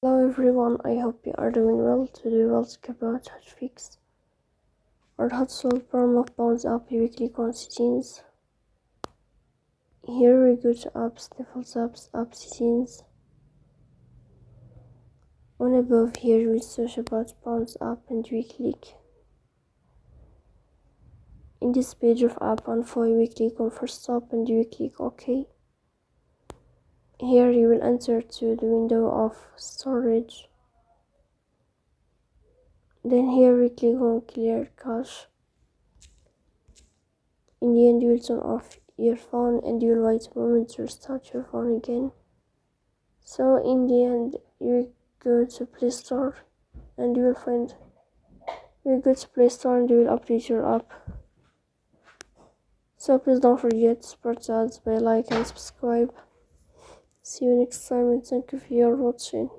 Hello everyone, I hope you are doing well. Today we'll talk about how to fix or how to solve problem of Pawns.App weekly settings. Here we go to apps, default apps, app settings. On above here we search about Pawns.App and we click. In this page of app info we click on first app and we click OK. Here you will enter to the window of storage. Then here we click on clear cache. In the end you will turn off your phone and you will wait a moment to restart your phone again. So in the end you go to Play Store and you will update your app. So please don't forget to support us by like and subscribe. See you next time and thank you for your watching.